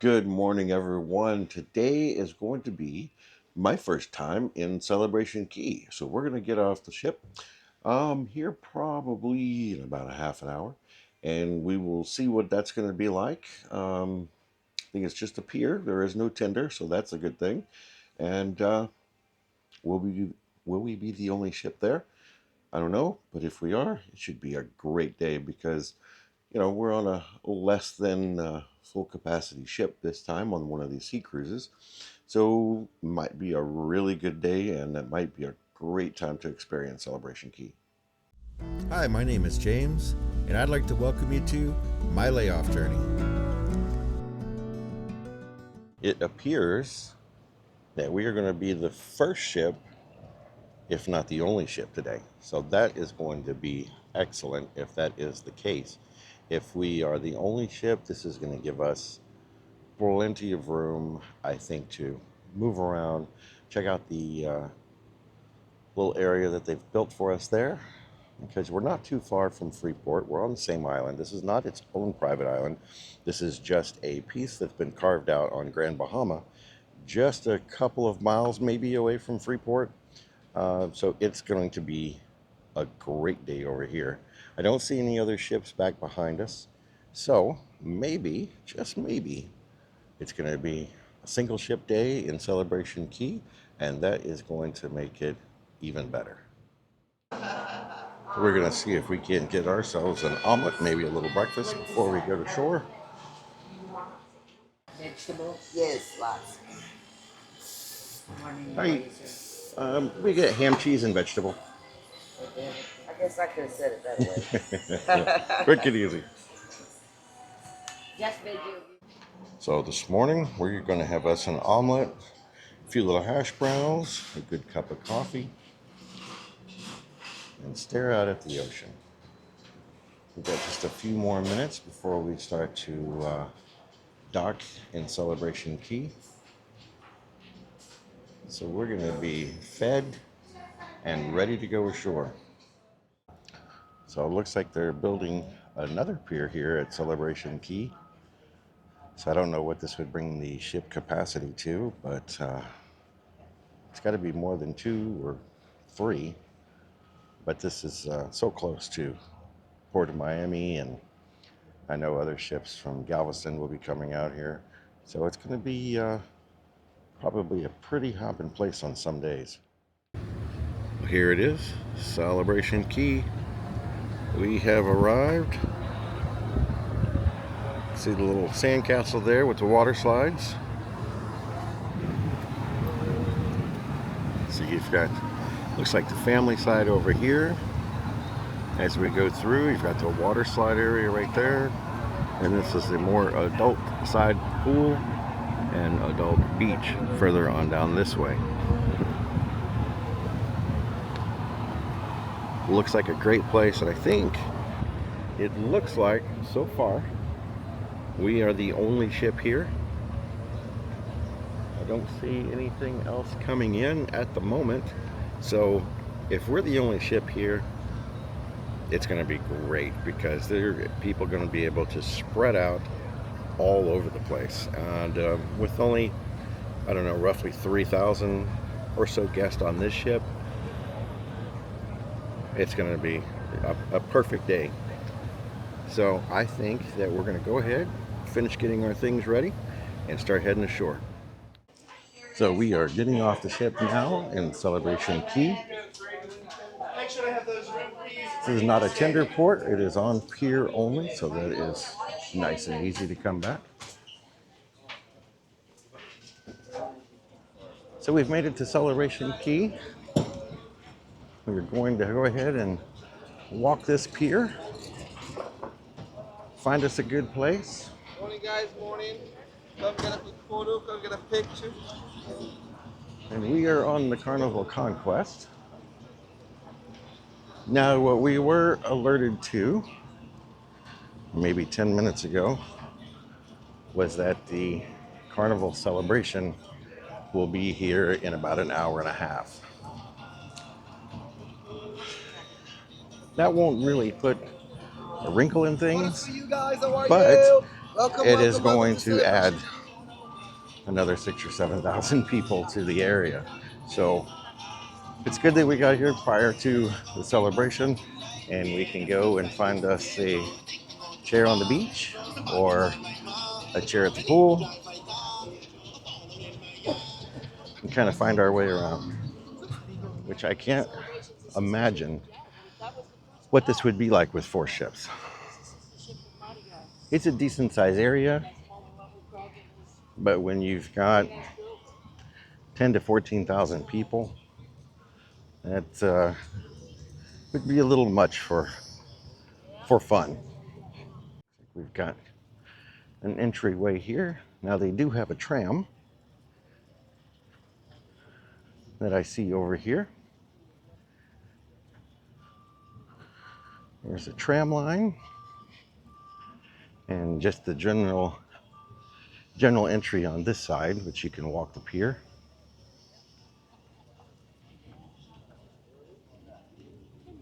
Good morning, everyone. Today is going to be my first time in Celebration Key. So we're going to get off the ship here probably in about a half an hour, and we will see what that's going to be like. I think it's just a pier. There is no tender, so that's a good thing. And will we be the only ship there? I don't know, but if we are, it should be a great day because we're on a less than full capacity ship this time on one of these sea cruises. So might be a really good day, and it might be a great time to experience Celebration Key. Hi, my name is James, and I'd like to welcome you to my layoff journey. It appears that we are going to be the first ship, if not the only ship today. So that is going to be excellent if that is the case. If we are the only ship, this is going to give us plenty of room, I think, to move around, check out the little area that they've built for us there, because we're not too far from Freeport. We're on the same island. This is not its own private island. This is just a piece that's been carved out on Grand Bahama, just a couple of miles maybe away from Freeport. So it's going to be a great day over here. I don't see any other ships back behind us, so maybe, just maybe, it's going to be a single ship day in Celebration Key, and that is going to make it even better. We're going to see if we can get ourselves an omelet, maybe a little breakfast before we go to shore. Vegetables? Yes, lots. Hi. We get ham, cheese, and vegetable. I guess I could have said it that way. Quick and easy. Just veggie. So this morning, we're going to have us an omelet, a few little hash browns, a good cup of coffee, and stare out at the ocean. We've got just a few more minutes before we start to dock in Celebration Key. So we're going to be fed and ready to go ashore. So it looks like they're building another pier here at Celebration Key. So I don't know what this would bring the ship capacity to, but it's got to be more than 2 or 3. But this is so close to Port of Miami, and I know other ships from Galveston will be coming out here. So it's going to be probably a pretty hopping place on some days. Here it is, Celebration Key. We have arrived. See the little sandcastle there with the water slides. So you've got, looks like the family side over here. As we go through, you've got the water slide area right there. And this is the more adult side pool and adult beach further on down this way. Looks like a great place, and I think it looks like so far we are the only ship here. I don't see anything else coming in at the moment. So if we're the only ship here, it's going to be great because there are people going to be able to spread out all over the place. And with only, I don't know, roughly 3,000 or so guests on this ship, it's going to be a perfect day. So I think that we're going to go ahead, finish getting our things ready, and start heading ashore. So we are getting off the ship now in Celebration Key. This is not a tender port, it is on pier only, so that is nice and easy to come back. So we've made it to Celebration Key. We're going to go ahead and walk this pier. Find us a good place. Morning, guys, morning. Come get a quick photo, come get a picture. And we are on the Carnival Conquest. Now, what we were alerted to maybe 10 minutes ago was that the Carnival celebration will be here in about an hour and a half. That won't really put a wrinkle in things, but it is going to add another 6 or 7,000 people to the area. So it's good that we got here prior to the celebration, and we can go and find us a chair on the beach or a chair at the pool and kind of find our way around, which I can't imagine what this would be like with 4 ships. It's a decent size area, but when you've got 10 to 14,000 people, that would be a little much for fun. We've got an entryway here. Now they do have a tram that I see over here. There's a tram line and just the general entry on this side, which you can walk the pier.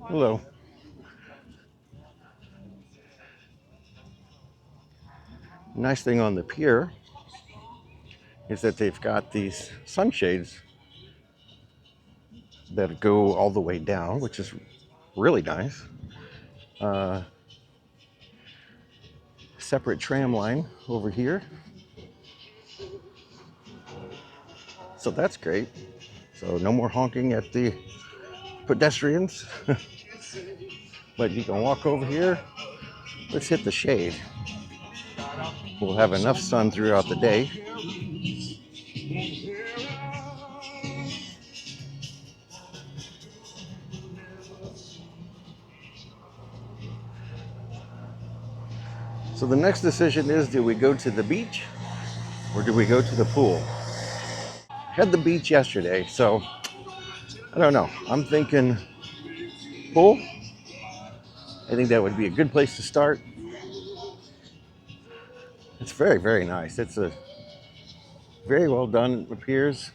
Hello. Nice thing on the pier is that they've got these sunshades that go all the way down, which is really nice. Separate tram line over here. So that's great. So no more honking at the pedestrians. But you can walk over here. Let's hit the shade. We'll have enough sun throughout the day. So the next decision is, do we go to the beach or do we go to the pool? Had the beach yesterday, so I don't know. I'm thinking pool. I think that would be a good place to start. It's very, very nice. It's a very well done, it appears.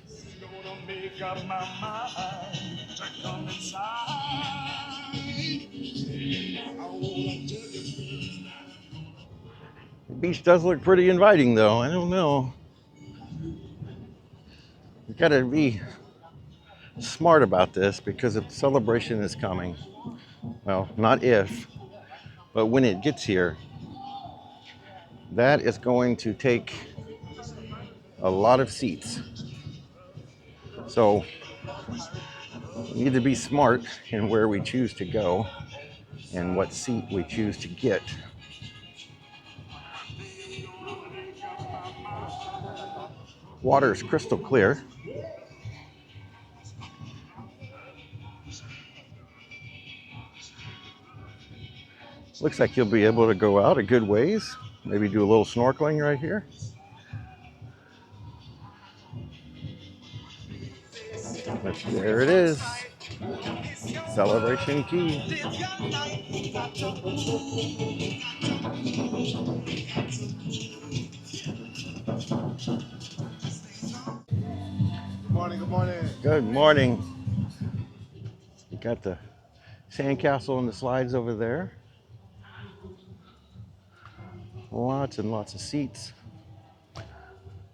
The beach does look pretty inviting though. I don't know. You gotta be smart about this because if the celebration is coming, well, not if, but when it gets here, that is going to take a lot of seats. So we need to be smart in where we choose to go and what seat we choose to get. Water is crystal clear. Looks like you'll be able to go out a good ways. Maybe do a little snorkeling right here. But there it is. Celebration Key. Good morning, good morning. Good morning. You got the sandcastle and the slides over there. Lots and lots of seats.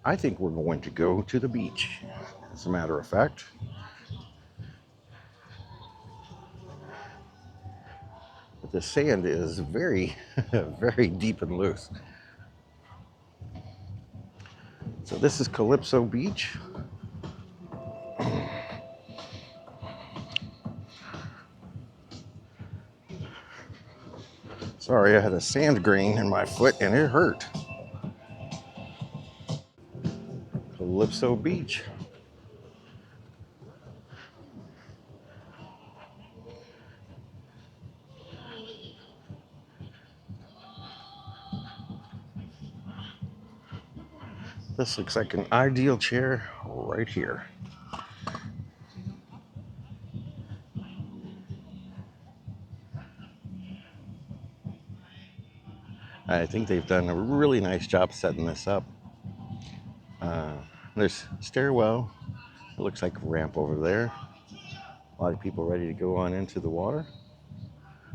I think we're going to go to the beach, as a matter of fact. But the sand is very, very deep and loose. So this is Calypso Beach. Sorry, I had a sand grain in my foot and it hurt. Calypso Beach. This looks like an ideal chair right here. I think they've done a really nice job setting this up. There's stairwell. It looks like a ramp over there. A lot of people ready to go on into the water.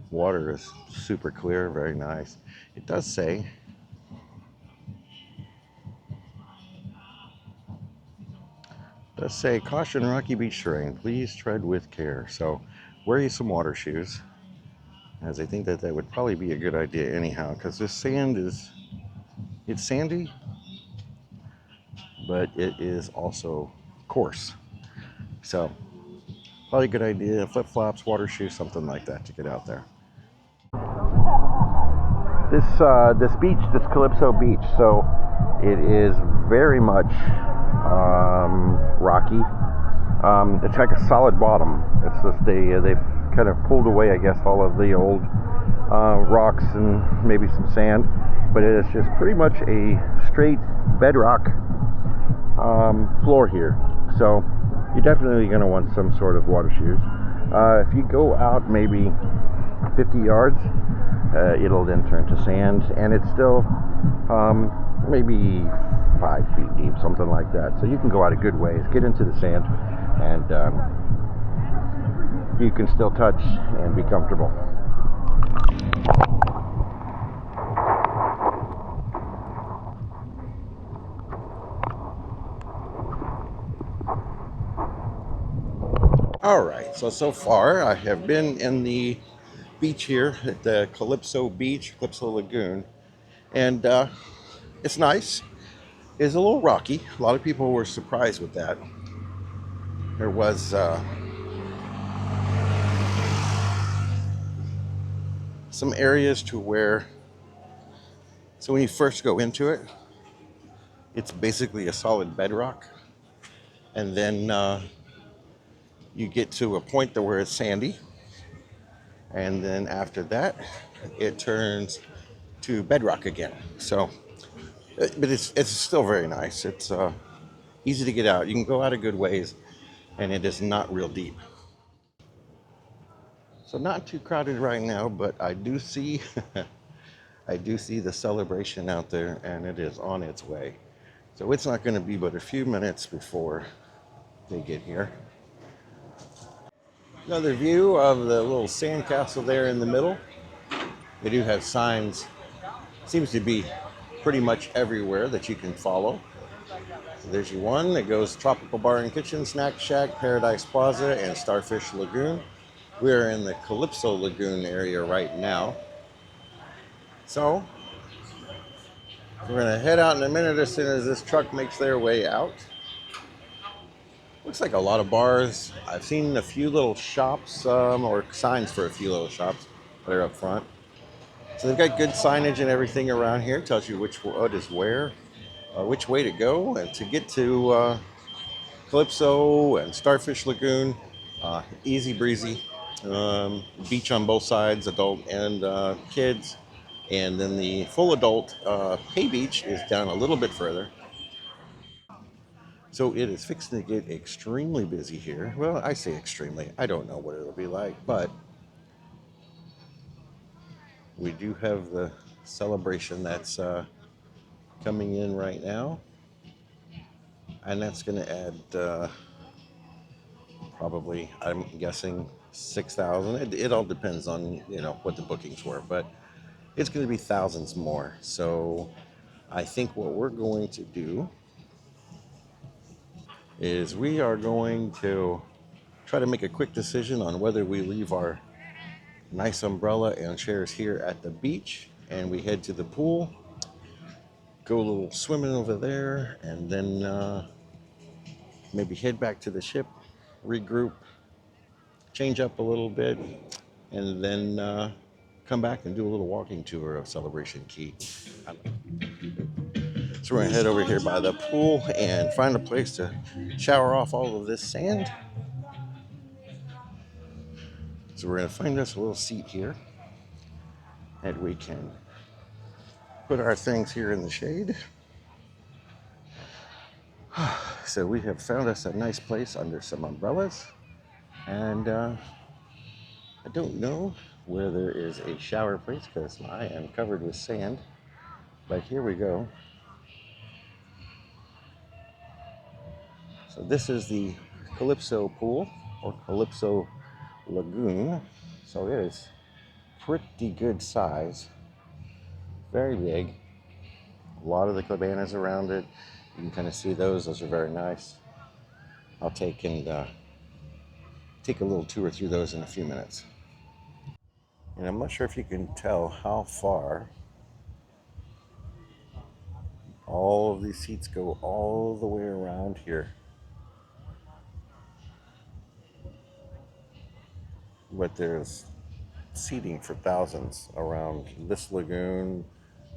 Water is super clear, very nice. It does say Let's say caution rocky beach terrain. Please tread with care. So wear you some water shoes, as I think that would probably be a good idea anyhow, because this sand it's sandy, but it is also coarse. So probably a good idea, flip-flops, water shoes, something like that to get out there. This beach, this Calypso Beach, so it is very much rocky. It's like a solid bottom. It's just they've kind of pulled away, I guess, all of the old rocks and maybe some sand, but it is just pretty much a straight bedrock floor here. So you're definitely going to want some sort of water shoes. If you go out maybe 50 yards, it'll then turn to sand, and it's still maybe 5 feet deep, something like that. So you can go out a good ways, get into the sand, and you can still touch and be comfortable. All right, so far I have been in the beach here at the Calypso Beach, Calypso Lagoon, and it's nice. It's a little rocky. A lot of people were surprised with that. There was some areas to where, so when you first go into it, it's basically a solid bedrock, and then you get to a point where it's sandy, and then after that it turns to bedrock again. So but it's still very nice. It's easy to get out. You can go out a good ways, and it is not real deep. So not too crowded right now, but I do see I do see the celebration out there, and it is on its way. So it's not going to be but a few minutes before they get here. Another view of the little sandcastle there in the middle. They do have signs, seems to be pretty much everywhere that you can follow. So there's your one that goes Tropical Bar and Kitchen, Snack Shack, Paradise Plaza, and Starfish Lagoon. We're in the Calypso Lagoon area right now. So we're gonna head out in a minute as soon as this truck makes their way out. Looks like a lot of bars. I've seen a few little shops, or signs for a few little shops that are up front. So they've got good signage and everything around here. Tells you what is where, which way to go, and to get to Calypso and Starfish Lagoon. Easy breezy. Beach on both sides, adult and kids. And then the full adult pay beach is down a little bit further. So it is fixing to get extremely busy here. Well, I say extremely. I don't know what it'll be like, but we do have the celebration that's coming in right now. And that's going to add probably, I'm guessing, 6,000. It all depends on, what the bookings were, but it's going to be thousands more. So I think what we're going to do is we are going to try to make a quick decision on whether we leave our nice umbrella and chairs here at the beach and we head to the pool, go a little swimming over there, and then maybe head back to the ship, regroup, change up a little bit, and then come back and do a little walking tour of Celebration Key. So we're gonna head over here by the pool and find a place to shower off all of this sand. So we're gonna find us a little seat here, and we can put our things here in the shade. So we have found us a nice place under some umbrellas, and I don't know where there is a shower place because I am covered with sand, but here we go. So this is the Calypso Pool, or Calypso Lagoon. So it is pretty good size, very big. A lot of the cabanas around it, you can kind of see those are very nice. I'll take a little tour through those in a few minutes. And I'm not sure if you can tell how far all of these seats go all the way around here. But there's seating for thousands around this lagoon,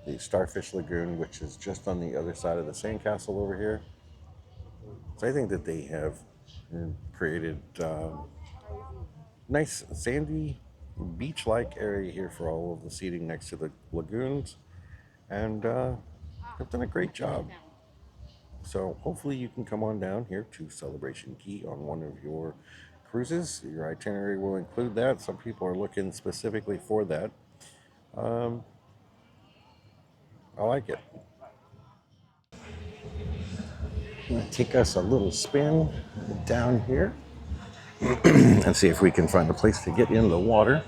the Starfish Lagoon, which is just on the other side of the sandcastle over here. So I think that they have created nice sandy beach-like area here for all of the seating next to the lagoons, and have done a great job. So hopefully you can come on down here to Celebration Key on one of your cruises. Your itinerary will include that. Some people are looking specifically for that. I like it. I'm going to take us a little spin down here and see if we can find a place to get in the water.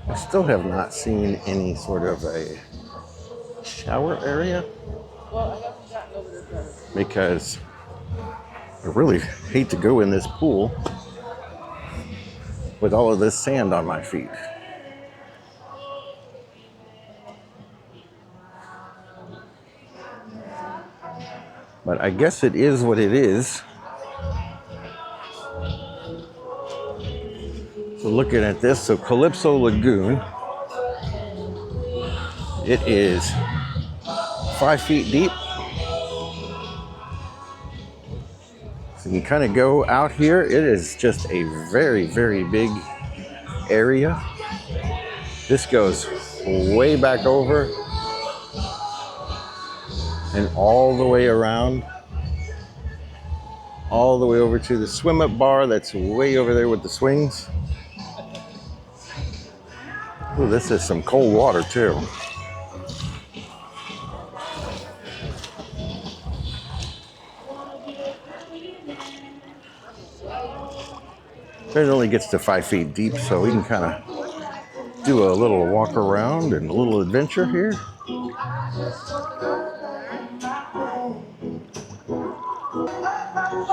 I still have not seen any sort of a shower area because I really hate to go in this pool with all of this sand on my feet. But I guess it is what it is. So looking at this, so Calypso Lagoon, it is 5 feet deep. So you kind of go out here. It is just a very, very big area. This goes way back over and all the way around, all the way over to the swim up bar that's way over there with the swings. Ooh, this is some cold water too. It only gets to 5 feet deep, so we can kind of do a little walk around and a little adventure here.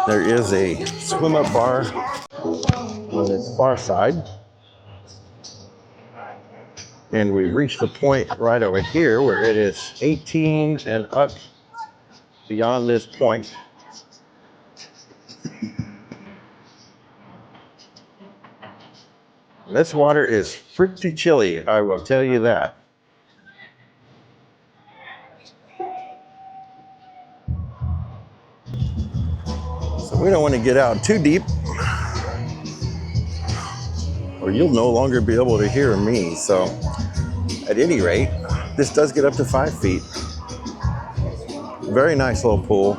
There is a swim up bar on this far side. And we've reached the point right over here where it is 18 and up beyond this point. This water is pretty chilly, I will tell you that. So we don't want to get out too deep, or you'll no longer be able to hear me. So at any rate, this does get up to 5 feet. Very nice little pool.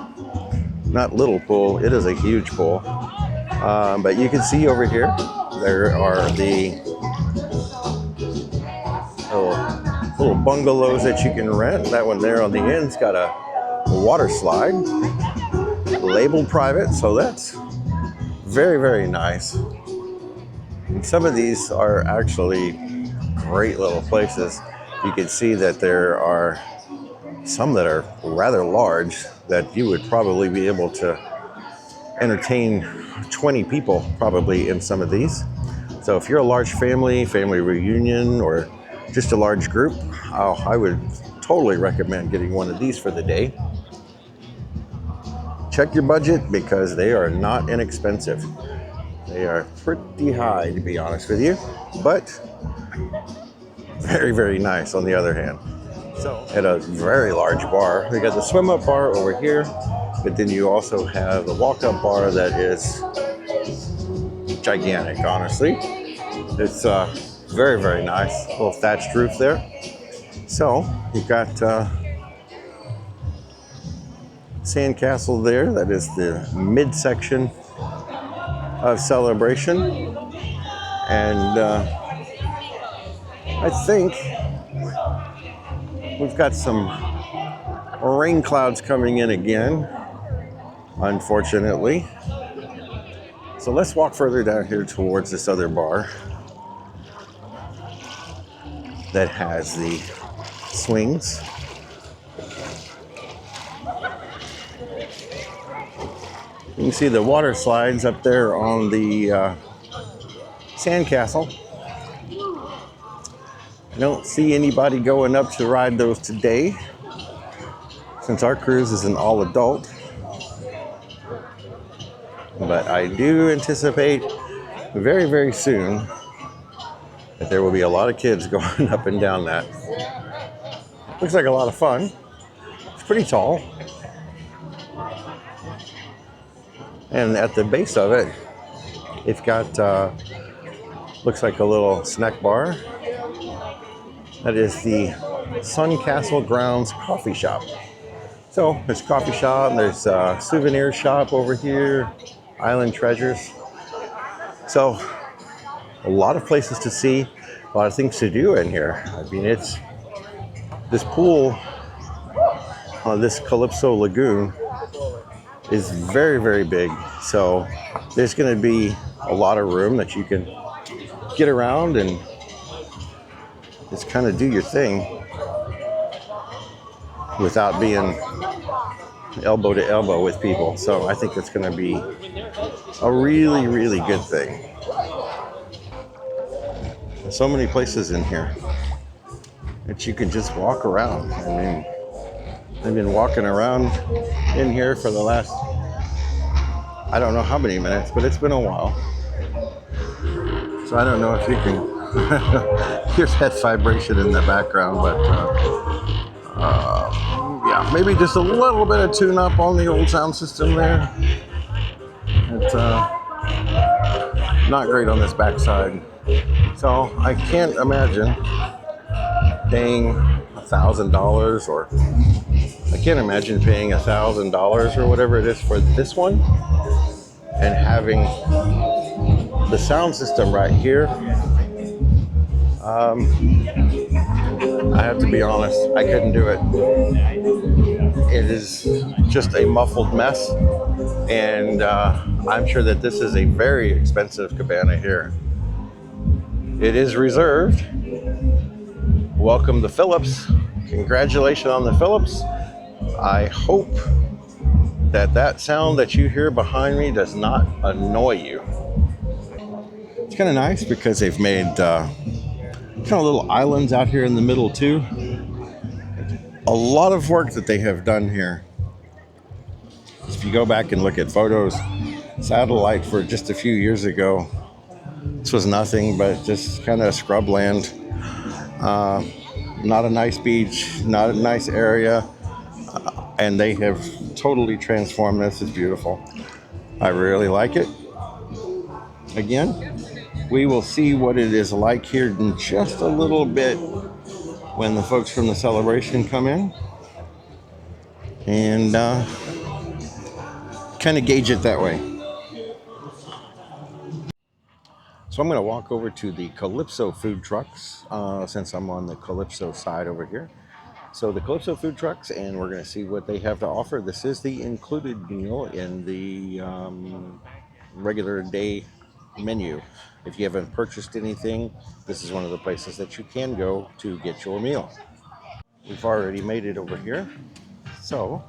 Not little pool, it is a huge pool. But you can see over here, there are the little bungalows that you can rent. That one there on the end's got a water slide, labeled private, so that's very, very nice. And some of these are actually great little places. You can see that there are some that are rather large that you would probably be able to entertain 20 people probably in some of these. So if you're a large family reunion, or just a large group, I would totally recommend getting one of these for the day. Check your budget because they are not inexpensive. They are pretty high, to be honest with you, but very, very nice on the other hand. So at a very large bar, we got the swim up bar over here, but then you also have the walk up bar that is gigantic, honestly. It's very, very nice. Little thatched roof there. So you've got sandcastle there. That is the midsection of Celebration. And I think we've got some rain clouds coming in again, unfortunately. So let's walk further down here towards this other bar that has the swings. You can see the water slides up there on the sandcastle. I don't see anybody going up to ride those today, since our cruise is an all adult. But I do anticipate very, very soon that there will be a lot of kids going up and down that. Looks like a lot of fun. It's pretty tall. And at the base of it, it's got, looks like a little snack bar. That is the Sun Castle Grounds coffee shop. So there's coffee shop, and there's a souvenir shop over here, Island Treasures. So a lot of places to see, a lot of things to do in here. I mean, it's this pool, this Calypso Lagoon is very, very big. So there's going to be a lot of room that you can get around and just kind of do your thing without being elbow to elbow with people. So I think that's going to be a really, really good thing. There's so many places in here that you can just walk around. I mean, I've been walking around in here for the last, I don't know how many minutes, but it's been a while. So I don't know if you can hear that vibration in the background, but yeah, maybe just a little bit of tune-up on the old sound system there. It's not great on this backside. So I can't imagine paying $1,000, or I can't imagine paying $1,000 or whatever it is for this one and having the sound system right here. I have to be honest, I couldn't do it. It is just a muffled mess, and I'm sure that this is a very expensive cabana here. It is reserved. Welcome to Phillips. Congratulations on the Phillips. I hope that that sound that you hear behind me does not annoy you. It's kind of nice because they've made kind of little islands out here in the middle too. A lot of work that they have done here. If you go back and look at photos, satellite for just a few years ago, this was nothing but just kind of scrubland. Not a nice beach, not a nice area, and they have totally transformed this. It's beautiful. I really like it. Again, we will see what it is like here in just a little bit when the folks from the celebration come in, and kind of gauge it that way. So I'm going to walk over to the Calypso food trucks since I'm on the Calypso side over here. So the Calypso food trucks, and we're going to see what they have to offer. This is the included meal in the regular day menu. If you haven't purchased anything, this is one of the places that you can go to get your meal. We've already made it over here. So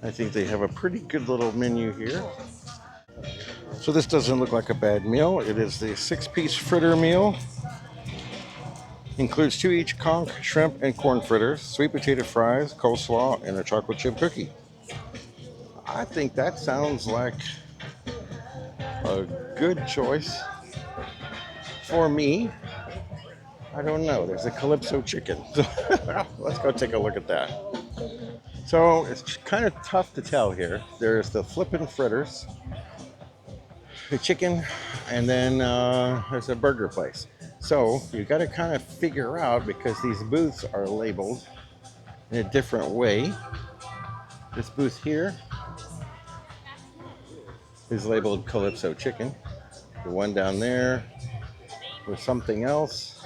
I think they have a pretty good little menu here. So this doesn't look like a bad meal. It is the 6-piece fritter meal. Includes 2 each conch, shrimp, and corn fritters, sweet potato fries, coleslaw, and a chocolate chip cookie. I think that sounds like a good choice for me. I don't know. There's a Calypso chicken. Let's go take a look at that. So it's kind of tough to tell here. There's the flippin' fritters, the chicken, and then there's a burger place. So you got to kind of figure out, because these booths are labeled in a different way. This booth here is labeled Calypso chicken. The one down there with something else,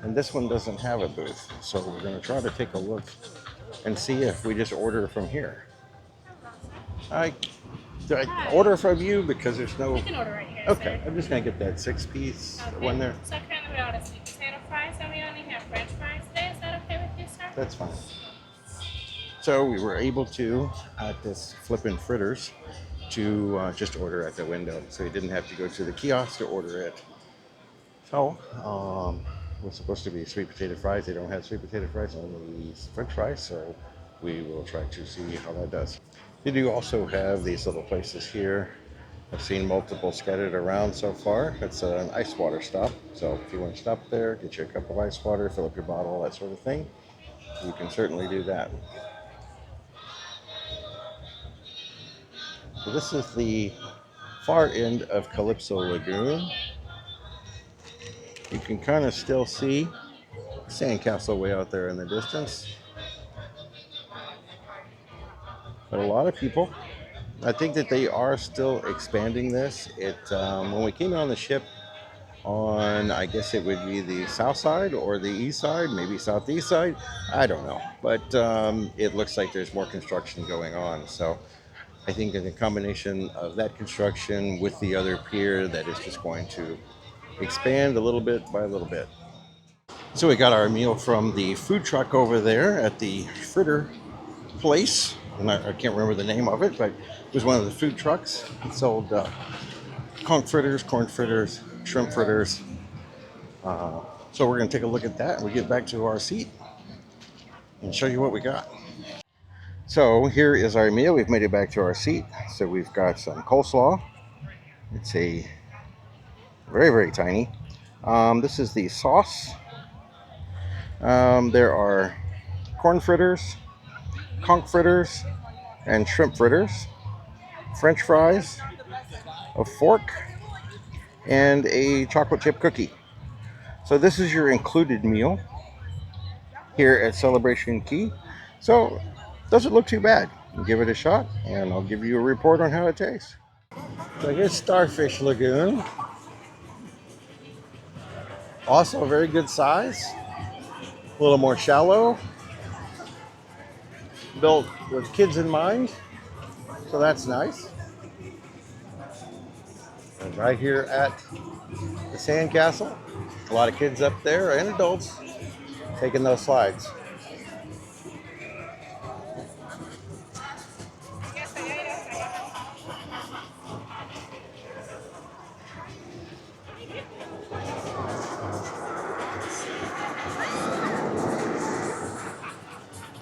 and this one doesn't have a booth. So we're going to try to take a look and see if we just order from here. Do I order from you because there's no... You can order right here. Okay, Sir. I'm just gonna get that 6-piece one there. So currently we're on a sweet potato fries, and we only have French fries today. Is that okay with you, sir? That's fine. So we were able to, at this Flippin' Fritters, to just order at the window. So you didn't have to go to the kiosk to order it. So, it was supposed to be sweet potato fries. They don't have sweet potato fries, only French fries. So we will try to see how that does. They do also have these little places here. I've seen multiple scattered around so far. It's an ice water stop. So if you want to stop there, get you a cup of ice water, fill up your bottle, that sort of thing, you can certainly do that. So this is the far end of Calypso Lagoon. You can kind of still see Sandcastle way out there in the distance. But a lot of people, I think that they are still expanding this. When we came on the ship on, I guess it would be the south side or the east side, maybe southeast side, I don't know. But it looks like there's more construction going on. So I think in the combination of that construction with the other pier, that is just going to expand a little bit by a little bit. So we got our meal from the food truck over there at the fritter place. And I can't remember the name of it, but it was one of the food trucks. It sold conch fritters, corn fritters, shrimp fritters. So we're going to take a look at that and we get back to our seat and show you what we got. So here is our meal. We've made it back to our seat. So we've got some coleslaw. It's a very, very tiny. This is the sauce. There are corn fritters, conch fritters, and shrimp fritters, French fries, a fork, and a chocolate chip cookie. So this is your included meal here at Celebration Key. So doesn't look too bad. Give it a shot and I'll give you a report on how it tastes. So here's Starfish Lagoon. Also a very good size. A little more shallow. Built with kids in mind. So that's nice. And right here at the Sandcastle, a lot of kids up there and adults taking those slides.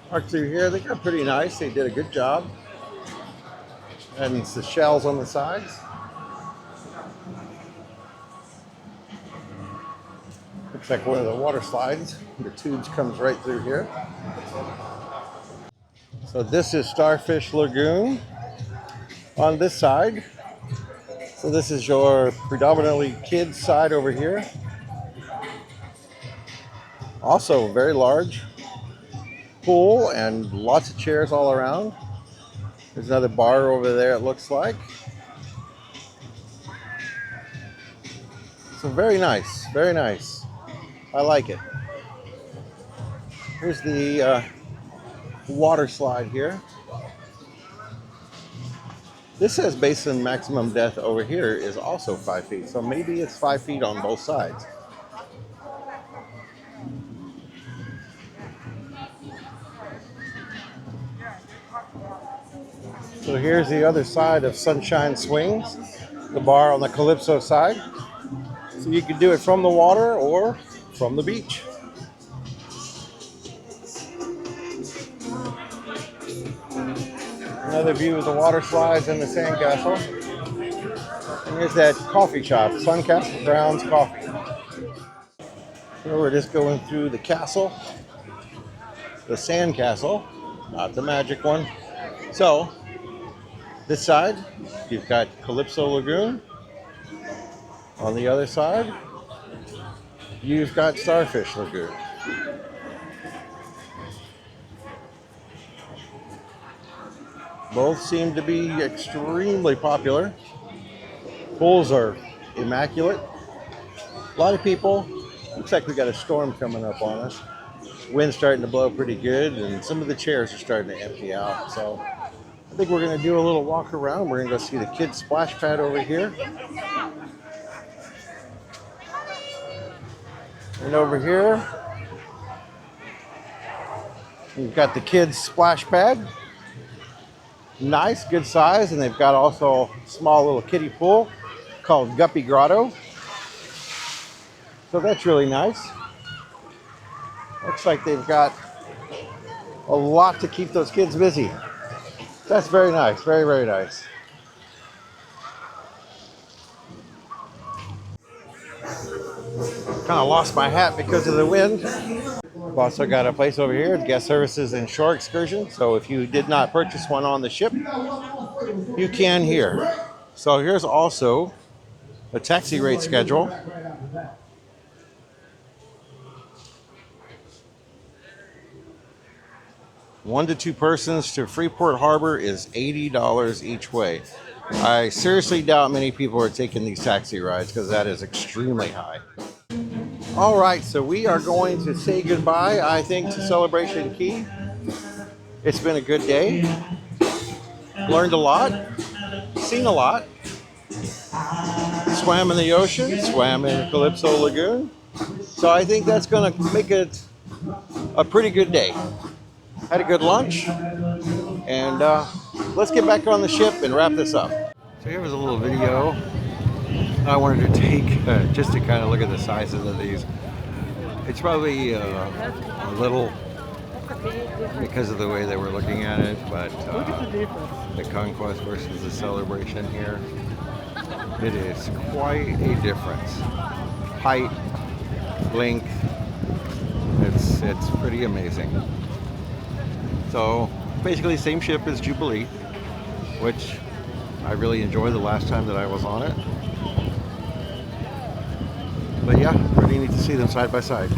Parked through here, they got pretty nice. They did a good job. And it's the shells on the sides. Looks like one of the water slides. The tubes comes right through here. So this is Starfish Lagoon on this side. So this is your predominantly kids side over here. Also very large pool and lots of chairs all around. There's another bar over there, it looks like. So very nice, very nice. I like it. Here's the water slide here. This says basin maximum depth over here is also 5 feet. So maybe it's 5 feet on both sides. So here's the other side of Sunshine Swings, the bar on the Calypso side. So you can do it from the water or from the beach. Another view of the water slides and the Sandcastle. And here's that coffee shop, Suncastle Grounds Coffee. So we're just going through the castle, the Sandcastle, not the magic one. So this side, you've got Calypso Lagoon. On the other side, you've got Starfish Lagoon. Both seem to be extremely popular. Pools are immaculate. A lot of people. Looks like we got a storm coming up on us. Wind's starting to blow pretty good, and some of the chairs are starting to empty out. So I think we're going to do a little walk around. We're going to go see the kids' splash pad over here. And over here, You've got the kids splash pad. Nice, good size, and they've got also a small little kiddie pool called Guppy Grotto. So that's really nice. Looks like they've got a lot to keep those kids busy. That's very nice, very, very nice. Kind of lost my hat because of the wind. We've also got a place over here, guest services and shore excursion. So if you did not purchase one on the ship, you can here. So here's also a taxi rate schedule. One to two persons to Freeport Harbor is $80 each way. I seriously doubt many people are taking these taxi rides because that is extremely high. All right, so we are going to say goodbye, I think, to Celebration Key. It's been a good day. Learned a lot, seen a lot. Swam in the ocean, swam in Calypso Lagoon. So I think that's going to make it a pretty good day. Had a good lunch, and let's get back on the ship and wrap this up. So here was a little video I wanted to take just to kind of look at the sizes of these. It's probably a little because of the way they were looking at it, but the Conquest versus the Celebration here, it is quite a difference. Height, length, it's pretty amazing. So basically same ship as Jubilee, which I really enjoyed the last time that I was on it. But yeah, pretty neat to see them side by side.